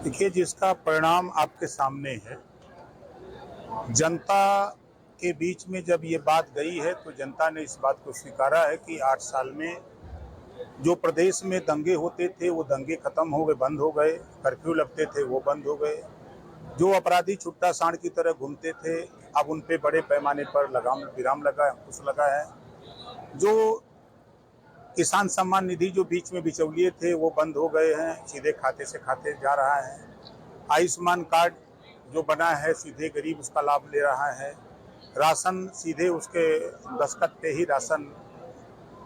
देखिए, जिसका परिणाम आपके सामने है, जनता के बीच में जब ये बात गई है तो जनता ने इस बात को स्वीकारा है कि 8 साल में जो प्रदेश में दंगे होते थे वो दंगे खत्म हो गए, बंद हो गए। कर्फ्यू लगते थे वो बंद हो गए। जो अपराधी छुट्टा सांड की तरह घूमते थे, अब उन पे बड़े पैमाने पर लगाम विराम लगा, अंकुश लगा है। जो किसान सम्मान निधि जो बीच में बिचौलिए थे वो बंद हो गए हैं, सीधे खाते से खाते जा रहा है। आयुष्मान कार्ड जो बना है सीधे गरीब उसका लाभ ले रहा है। राशन सीधे उसके दस्तखत पे ही राशन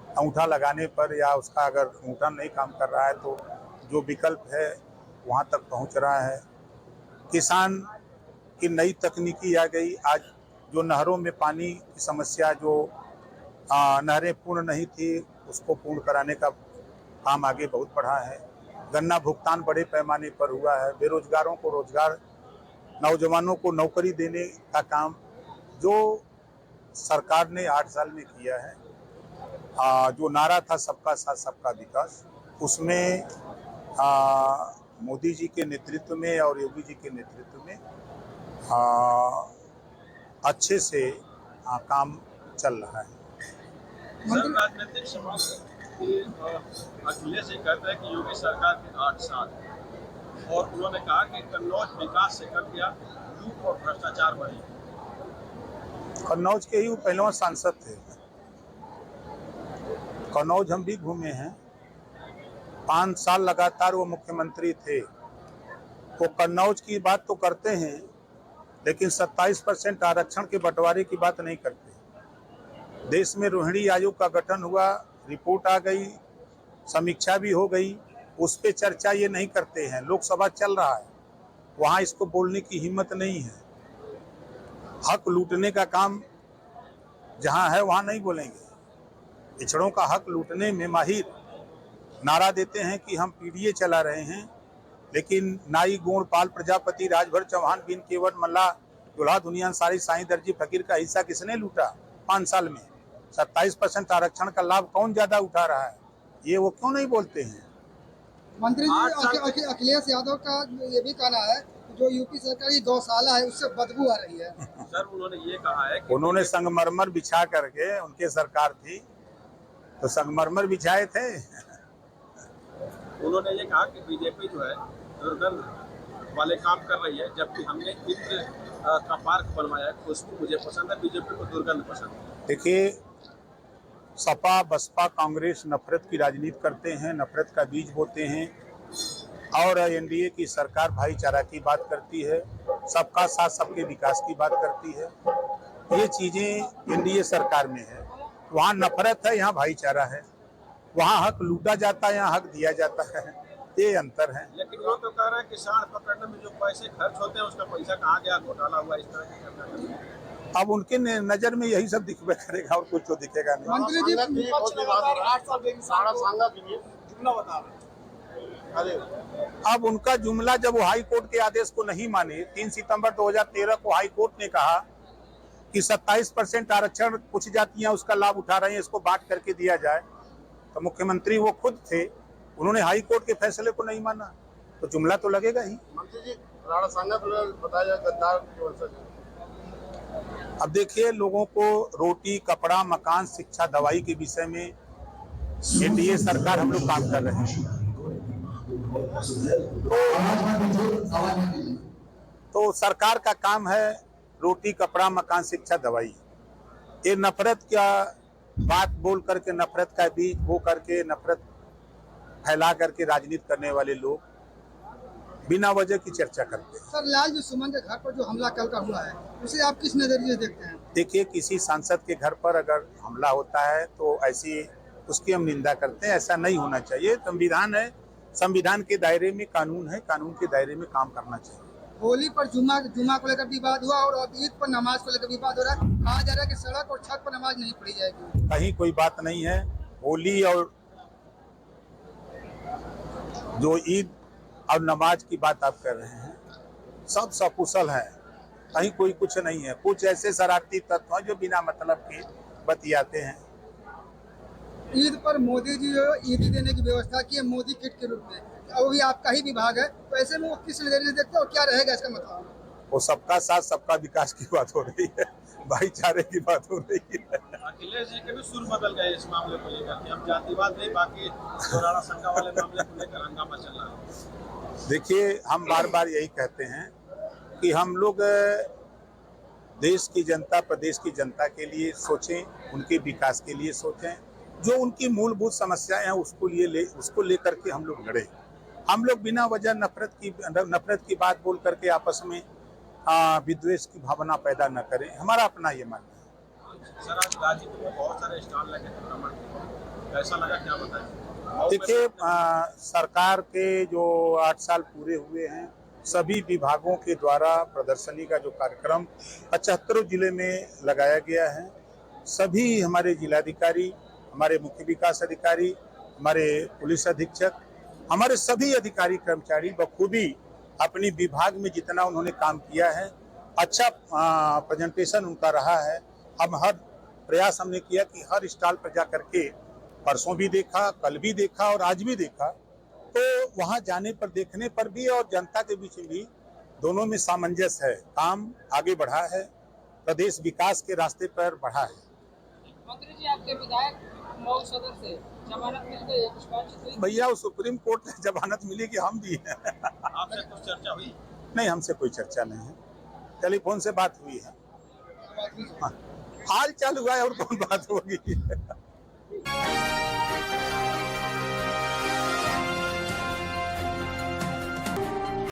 अंगूठा लगाने पर, या उसका अगर अंगूठा नहीं काम कर रहा है तो जो विकल्प है वहाँ तक पहुँच रहा है। किसान की नई तकनीकी आ गई। आज जो नहरों में पानी की समस्या, जो नहरें पूर्ण नहीं थी, उसको पूर्ण कराने का काम आगे बहुत बढ़ा है। गन्ना भुगतान बड़े पैमाने पर हुआ है। बेरोजगारों को रोजगार, नौजवानों को नौकरी देने का काम जो सरकार ने 8 साल में किया है। जो नारा था सबका साथ सबका विकास, उसमें मोदी जी के नेतृत्व में और योगी जी के नेतृत्व में अच्छे से काम चल रहा है। सर, राजनीतिक सभा अखिलेश जी कहते हैं कि योगी सरकार के 8 साल, और उन्होंने कहा कि कन्नौज विकास से कर दिया, लूट और भ्रष्टाचार बढ़ी। कन्नौज के ही वो पहलवान सांसद थे। कन्नौज हम भी घूमे हैं। 5 साल लगातार वो मुख्यमंत्री थे। वो कन्नौज की बात तो करते हैं, लेकिन 27% आरक्षण के बंटवारे की बात नहीं करते। देश में रोहिणी आयोग का गठन हुआ, रिपोर्ट आ गई, समीक्षा भी हो गई, उस पर चर्चा ये नहीं करते हैं। लोकसभा चल रहा है, वहाँ इसको बोलने की हिम्मत नहीं है। हक लूटने का काम जहाँ है वहाँ नहीं बोलेंगे। पिछड़ों का हक लूटने में माहिर नारा देते हैं कि हम पीडीए चला रहे हैं, लेकिन नाई गोण पाल प्रजापति राजभर चौहान बिन केवट मल्ला दुल्हा दुनिया सारी साईं दर्जी फकीर का हिस्सा किसने लूटा 5 साल में? 27% आरक्षण का लाभ कौन ज्यादा उठा रहा है, ये वो क्यों नहीं बोलते हैं? मंत्री जी, अखिलेश यादव का ये भी कहना है जो यूपी सरकार की गौशाला है उससे बदबू आ रही है। सर, उन्होंने ये कहा है कि उन्होंने संगमरमर बिछा करके, उनके सरकार थी तो संगमरमर बिछाए थे। उन्होंने ये कहा कि बीजेपी जो है दुर्गंध वाले काम कर रही है, जबकि हमने इंद्र का पार्क बनवाया है, खुशबू मुझे पसंद है, बीजेपी को दुर्गंध पसंद है। देखिए, सपा बसपा कांग्रेस नफरत की राजनीति करते हैं, नफरत का बीज बोते हैं, और एनडीए की सरकार भाईचारा की बात करती है, सबका साथ सबके विकास की बात करती है। ये चीजें एनडीए सरकार में है। वहाँ नफरत है, यहाँ भाईचारा है। वहाँ हक लूटा जाता है, यहाँ हक दिया जाता है। ये अंतर है। लेकिन वो तो कह रहे हैं कि सांड पकड़ने में जो पैसे खर्च होते हैं उसका पैसा कहाँ गया, घोटाला हुआ, इस तरह की करना। अब उनके नजर में यही सब दिखबे करेगा और कुछ तो दिखेगा नहीं। मंत्री जी, अब उनका जुमला, जब वो हाई कोर्ट के आदेश को नहीं माने, 3 सितंबर 2013 को हाई कोर्ट ने कहा कि 27% आरक्षण कुछ जातियां उसका लाभ उठा रही हैं, इसको बांट करके दिया जाए, तो मुख्यमंत्री वो खुद थे, उन्होंने हाई कोर्ट के फैसले को नहीं माना, तो जुमला तो लगेगा ही। मंत्री जी, राणा सांगा बताया गद्दार की वजह से। अब देखिए, लोगों को रोटी, कपड़ा, मकान, शिक्षा, दवाई के विषय में एनडीए सरकार हम लोग काम कर रहे हैं। तो सरकार का काम है रोटी, कपड़ा, मकान, शिक्षा, दवाई। ये नफरत क्या बात बोल करके, नफरत का बीज बो करके, नफरत फैला करके राजनीति करने वाले लोग बिना वजह की चर्चा करते हैं। सर, लाल सुमन के घर पर जो हमला कल का हुआ है उसे आप किस नजरिए से देखते हैं? देखिए, किसी सांसद के घर पर अगर हमला होता है तो ऐसी उसकी हम निंदा करते हैं। ऐसा नहीं होना चाहिए। संविधान है, संविधान के दायरे में कानून है, कानून के दायरे में काम करना चाहिए। होली पर जुमा को लेकर विवाद हुआ और अब ईद पर नमाज को लेकर विवाद हो रहा है। कहा जा रहा है कि सड़क और छत पर नमाज नहीं पढ़ी जाएगी। कहीं कोई बात नहीं है। होली और जो ईद और नमाज की बात आप कर रहे हैं, सब सकुशल है, कहीं कोई कुछ नहीं है। कुछ ऐसे शरारती तत्व हैं जो बिना मतलब के बतियाते हैं। ईद पर मोदी जी ईद देने की व्यवस्था की है मोदी किट के रूप में, वो भी आपका ही विभाग है, तो ऐसे में वो किस नजरिए से देखते हैं और क्या रहेगा इसका मतलब? वो सबका साथ सबका विकास की बात हो रही है, भाईचारे की बात हो रही है। अखिलेश जी के भी सुर बदल गए इस मामले को लेकर कि हम जातिवाद नहीं, बाकी जो राणा संघा वाले मामले को लेकर हंगामा चल रहा है। देखिए, हम बार बार यही कहते हैं कि हम लोग देश की जनता, प्रदेश की जनता के लिए सोचें, उनके विकास के लिए सोचें, जो उनकी मूलभूत समस्याएं हैं उसको लेकर के हम लोग लड़े। हम लोग बिना वजह नफरत की बात बोल करके आपस में विद्वेष की भावना पैदा न करें, हमारा अपना ये मानना है। सर, आज गाजीपुर में बहुत सारे स्टॉल लगे थे भ्रमण के, कैसा लगा, क्या बताएं? देखिए, सरकार के जो 8 साल पूरे हुए हैं, सभी विभागों के द्वारा प्रदर्शनी का जो कार्यक्रम 75 जिले में लगाया गया है। सभी हमारे जिलाधिकारी, हमारे मुख्य विकास अधिकारी, हमारे पुलिस अधीक्षक, हमारे सभी अधिकारी कर्मचारी बखूबी अपनी विभाग में जितना उन्होंने काम किया है, अच्छा प्रेजेंटेशन उनका रहा है। हम हर प्रयास हमने किया कि हर स्टॉल पर जा करके, परसों भी देखा, कल भी देखा और आज भी देखा, तो वहां जाने पर, देखने पर भी और जनता के बीच में भी दोनों में सामंजस्य है। काम आगे बढ़ा है, प्रदेश विकास के रास्ते पर बढ़ा है। मंत्री जी, आपके विधायक मऊ सदर से जमानत मिल गई, कुछ बातचीत हुई? भैया, सुप्रीम कोर्ट से जमानत मिली कि हम दी है। आपसे कुछ चर्चा हुई? नहीं, हमसे कोई चर्चा नहीं है, टेलीफोन से बात हुई है। हाँ, हाल चाल हुआ है और कौन बात होगी।